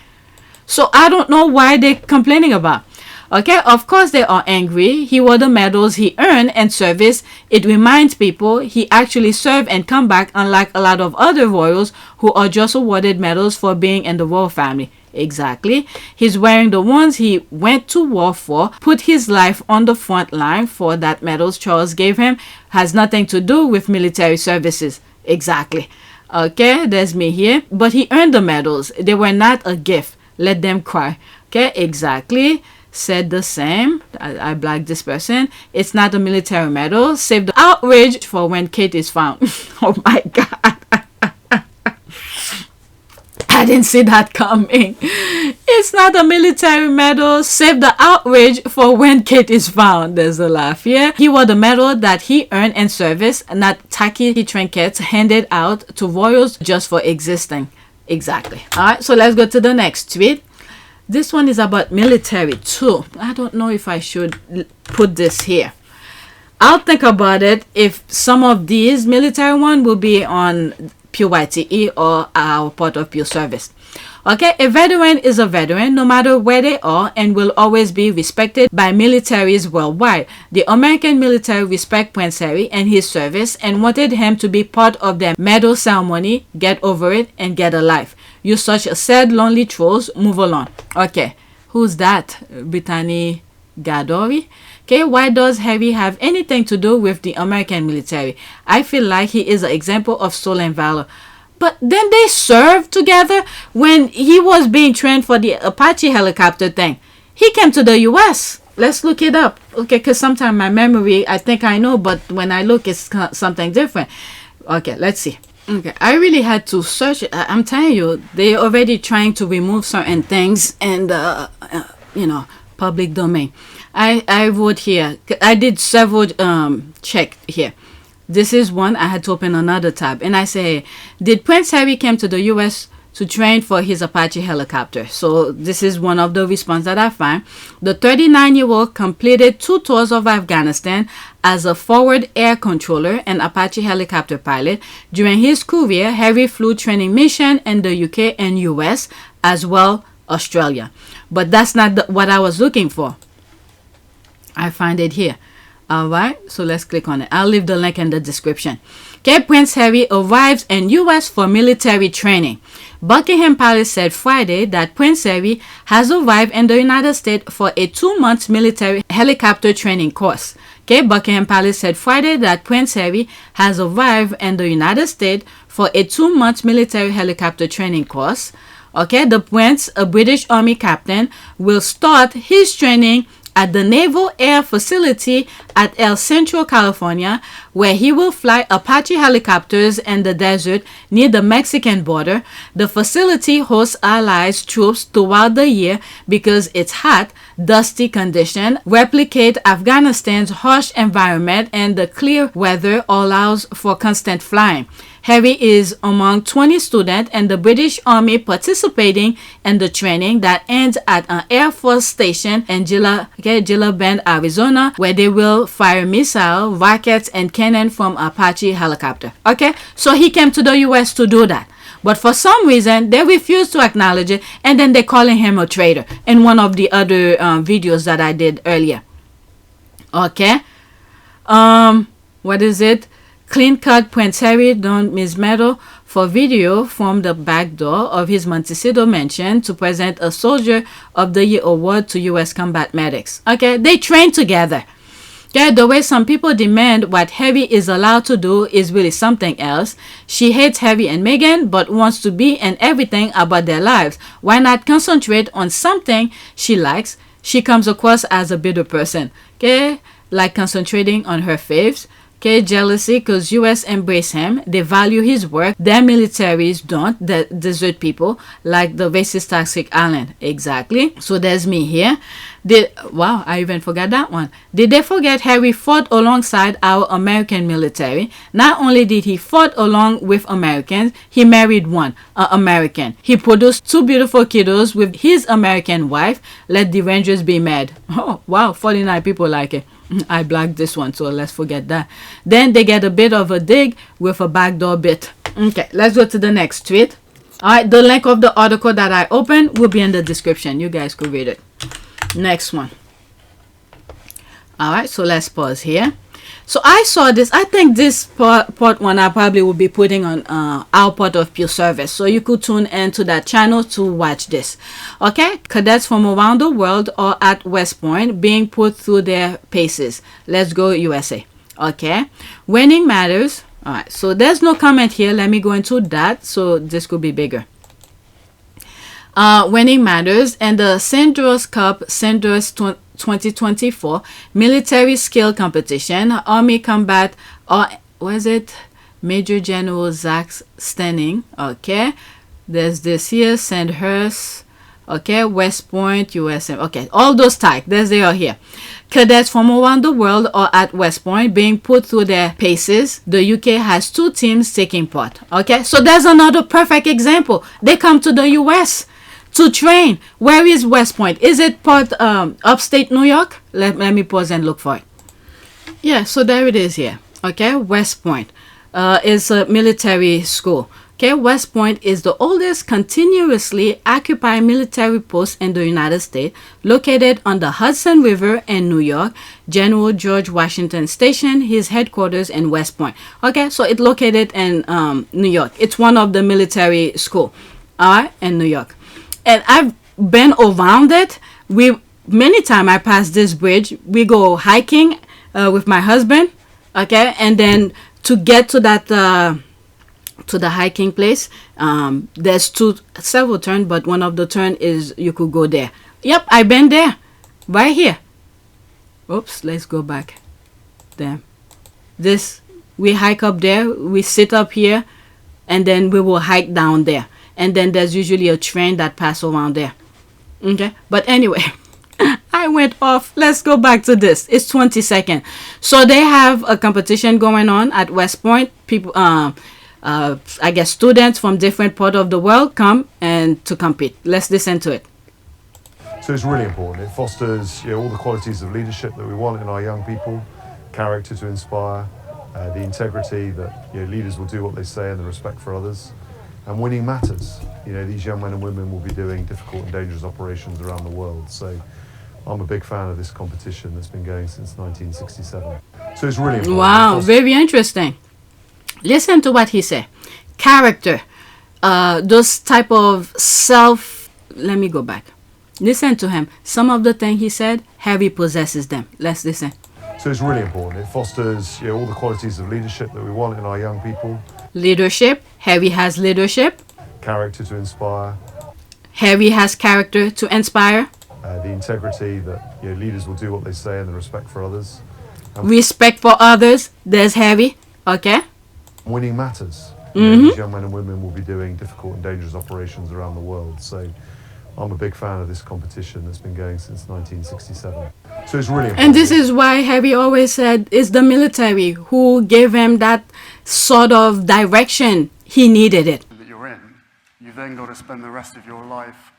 So I don't know why they're complaining about. Okay, of course they are angry. He wore the medals he earned and service. It reminds people he actually served and come back, unlike a lot of other royals who are just awarded medals for being in the royal family. Exactly. He's wearing the ones he went to war for, put his life on the front line for. That medals Charles gave him has nothing to do with military services. Exactly. Okay, there's me here. But he earned the medals. They were not a gift. Let them cry. Okay, exactly. Said the same. I blacked this person. It's not a military medal. Save the outrage for when Kate is found. Oh my God. I didn't see that coming. It's not a military medal. Save the outrage for when Kate is found. There's a laugh here. He wore the medal that he earned in service, not tacky trinkets handed out to royals just for existing. Exactly. Alright, so let's go to the next tweet. This one is about military too. I don't know if I should put this here. I'll think about it if some of these military one will be on PYTE or our part of pure service. Okay, a veteran is a veteran no matter where they are and will always be respected by militaries worldwide. The American military respect Prince Harry and his service and wanted him to be part of their medal ceremony. Get over it and get a life. You such a sad, lonely trolls. Move along. Okay, who's that? Brittany Gadori? Okay, why does Harry have anything to do with the American military? I feel like he is an example of soul and valor. But then they served together when he was being trained for the Apache helicopter thing. He came to the US. Let's look it up. Okay, because sometimes my memory, I think I know, but when I look, it's something different. Okay, let's see. Okay, I really had to search it. I'm telling you, they're already trying to remove certain things and, public domain. I wrote here. I did several check here. This is one. I had to open another tab. And I say, did Prince Harry came to the U.S. to train for his Apache helicopter? So this is one of the response that I find. The 39-year-old completed 2 tours of Afghanistan as a forward air controller and Apache helicopter pilot. During his career, Harry flew training mission in the UK and US, as well Australia. But that's not what I was looking for. I find it here. Alright, so let's click on it. I'll leave the link in the description. Okay, Prince Harry arrives in US for military training. Buckingham Palace said Friday that Prince Harry has arrived in the United States for a 2-month military helicopter training course. Okay, Buckingham Palace said Friday that Prince Harry has arrived in the United States for a 2-month military helicopter training course. Okay, the Prince, a British Army captain, will start his training at the Naval Air Facility at El Centro, California, where he will fly Apache helicopters in the desert near the Mexican border. The facility hosts allies troops throughout the year because its hot, dusty condition replicate Afghanistan's harsh environment, and the clear weather allows for constant flying. Harry is among 20 students in the British Army participating in the training that ends at an Air Force station in Gila Bend, Arizona, where they will fire missiles, rockets, and cannon from Apache helicopter. Okay, so he came to the US to do that. But for some reason, they refuse to acknowledge it, and then they're calling him a traitor in one of the other videos that I did earlier. Okay, what is it? Clean cut Prince Harry donned his medal for video from the back door of his Montecito mansion to present a Soldier of the Year award to U.S. combat medics. Okay, they train together. Okay, the way some people demand what Harry is allowed to do is really something else. She hates Harry and Meghan but wants to be in everything about their lives. Why not concentrate on something she likes? She comes across as a bitter person. Okay, like concentrating on her faves. Okay, jealousy because US embrace him. They value his work. Their militaries don't. The desert people like the racist toxic island. Exactly. So there's me here. Wow, I even forgot that one. Did they forget Harry fought alongside our American military? Not only did he fought along with Americans, he married one, an American. He produced 2 beautiful kiddos with his American wife. Let the Derangers be mad. Oh, wow, 49 people like it. I blacked this one, so let's forget that. Then they get a bit of a dig with a backdoor bit. Okay, let's go to the next tweet. Alright, the link of the article that I opened will be in the description. You guys could read it. Next one. All right, so let's pause here. So I saw this. I think this part one I probably will be putting on our part of Pure Service. So you could tune into that channel to watch this. Okay, cadets from around the world are at West Point being put through their paces. Let's go USA. Okay, winning matters. All right, so there's no comment here. Let me go into that. So this could be bigger. Winning matters, and the Xtras Cup, Xtras 2024 military skill competition. Army combat, was it Major General Zach Stenning? Okay, there's this here, Sandhurst. Okay, West Point, USM. Okay, all those tags, they are here. Cadets from around the world are at West Point being put through their paces. The UK has 2 teams taking part. Okay, so there's another perfect example. They come to the US to train. Where is West Point? Is it part upstate New York? Let me pause and look for it. Yeah, so there it is here. Okay, West Point is a military school. Okay, West Point is the oldest continuously occupied military post in the United States, located on the Hudson River in New York. General George Washington Station, his headquarters in West Point. Okay, so it's located in New York. It's one of the military school, in New York. And I've been around it. Many times I pass this bridge. We go hiking with my husband. Okay, and then to get to that to the hiking place, there's several turns, but one of the turn is you could go there. Yep, I've been there, right here. Oops, let's go back. Damn. We hike up there. We sit up here, and then we will hike down there. And then there's usually a train that passes around there. Okay, but anyway, I went off. Let's go back to this. It's 20 seconds. So they have a competition going on at West Point. People, I guess students from different parts of the world come and to compete. Let's listen to it. So it's really important. It fosters all the qualities of leadership that we want in our young people, character to inspire, the integrity that leaders will do what they say and the respect for others. And winning matters. These young men and women will be doing difficult and dangerous operations around the world. So I'm a big fan of this competition that's been going since 1967. So it's really important. Wow, very interesting. Listen to what he said. Character. Those type of let me go back. Listen to him. Some of the things he said, Harry possesses them. Let's listen. So it's really important. It fosters all the qualities of leadership that we want in our young people. Leadership. Harry has leadership. Character to inspire. Harry has character to inspire. The integrity that leaders will do what they say and the respect for others. Respect for others. There's Harry. Okay. Winning matters. These young men and women will be doing difficult and dangerous operations around the world. So I'm a big fan of this competition that's been going since 1967. So it's really important. And this is why Harry always said it's the military who gave him that sort of direction. He needed it. That you're in, you've then got to spend the rest of your life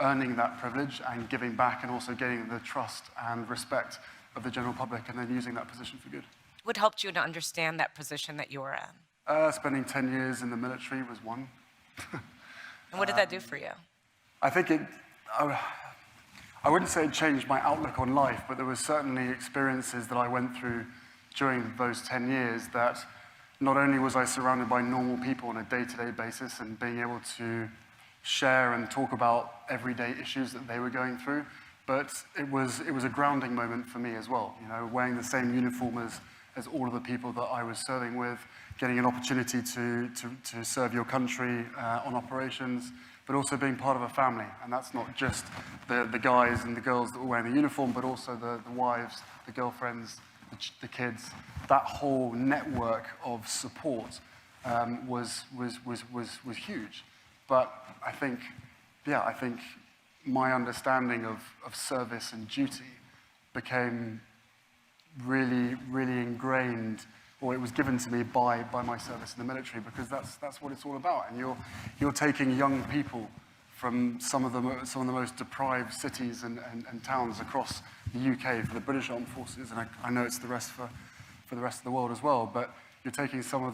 earning that privilege and giving back and also gaining the trust and respect of the general public and then using that position for good. What helped you to understand that position that you were in? Spending 10 years in the military was one. And what did that do for you? I think I wouldn't say it changed my outlook on life, but there were certainly experiences that I went through during those 10 years that not only was I surrounded by normal people on a day-to-day basis and being able to share and talk about everyday issues that they were going through, but it was a grounding moment for me as well. Wearing the same uniform as all of the people that I was serving with, getting an opportunity to serve your country on operations, but also being part of a family. And that's not just the guys and the girls that were wearing the uniform, but also the wives, the girlfriends, the kids. That whole network of support was huge. But I think my understanding of service and duty became really, really ingrained, or it was given to me by my service in the military, because that's what it's all about. And you're taking young people from some of the most deprived cities and towns across the UK for the British Armed Forces, and I know it's the rest for the rest of the world as well. But you're taking some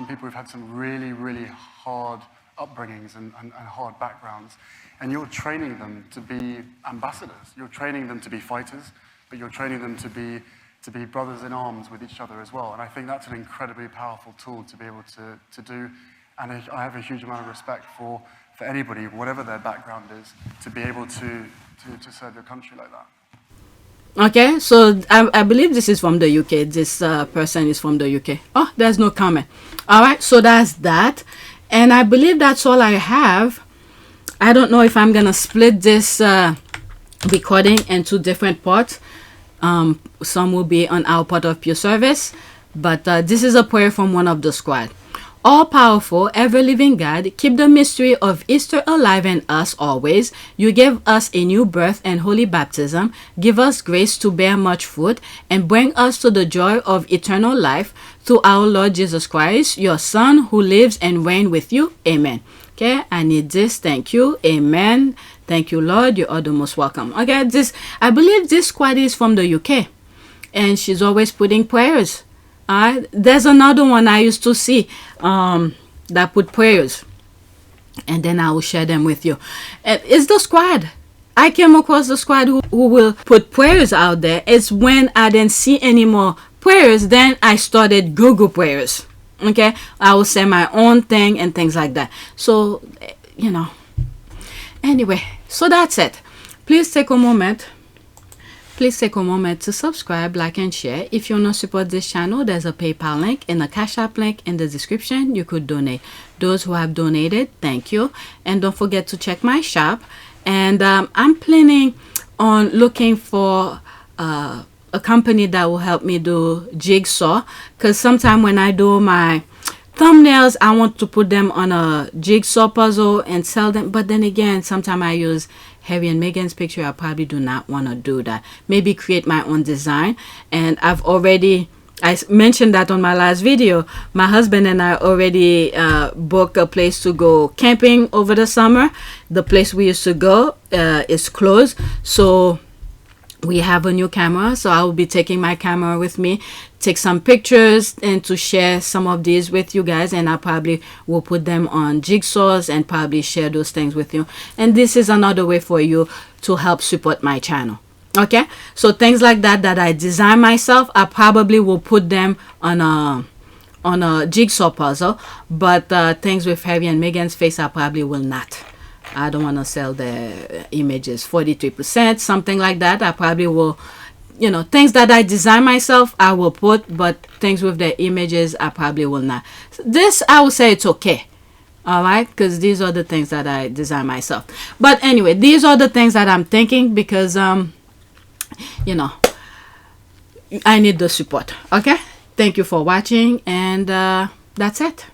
people who've had some really, really hard upbringings and hard backgrounds, and you're training them to be ambassadors. You're training them to be fighters, but you're training them to be brothers in arms with each other as well. And I think that's an incredibly powerful tool to be able to do. And I have a huge amount of respect for anybody, whatever their background is, to be able to serve your country like that. Okay, so I believe this is from the UK. This person is from the UK. Oh, there's no comment. All right, so that's that. And I believe that's all I have. I don't know if I'm going to split this recording into different parts. Some will be on our part of pure service. But this is a prayer from one of the squad. All-powerful, ever-living God, keep the mystery of Easter alive in us always. You give us a new birth and holy baptism. Give us grace to bear much fruit and bring us to the joy of eternal life through our Lord Jesus Christ, your Son, who lives and reigns with you. Amen. Okay, I need this. Thank you. Amen. Thank you, Lord. You are the most welcome. Okay, I believe this squad is from the UK, and she's always putting prayers. There's another one I used to see that put prayers, and then I will share them with you. It's the squad. I came across the squad who will put prayers out there. It's when I didn't see any more prayers, then I started Google prayers. Okay, I will say my own thing and things like that. So, you know, anyway, so that's it. Please take a moment to subscribe, like, and share. If you want to support this channel, there's a PayPal link and a Cash App link in the description. You could donate. Those who have donated, thank you. And don't forget to check my shop. And I'm planning on looking for a company that will help me do jigsaw. Because sometimes when I do my thumbnails, I want to put them on a jigsaw puzzle and sell them. But then again, sometimes I use Harry and Meghan's picture. I probably do not want to do that. Maybe create my own design. And I mentioned that on my last video. My husband and I already booked a place to go camping over the summer. The place we used to go is closed. So we have a new camera. So I will be taking my camera with me, take some pictures, and to share some of these with you guys. And I probably will put them on jigsaws and probably share those things with you. And this is another way for you to help support my channel. Okay, so things like that I design myself, I probably will put them on a jigsaw puzzle. But things with Harry and Meghan's face, I probably will not. I don't want to sell the images 43%, something like that. I probably will, you know, things that I design myself, I will put, but things with the images, I probably will not. This, I would say it's okay. All right, because these are the things that I design myself. But anyway, these are the things that I'm thinking because, you know, I need the support. Okay, thank you for watching, and that's it.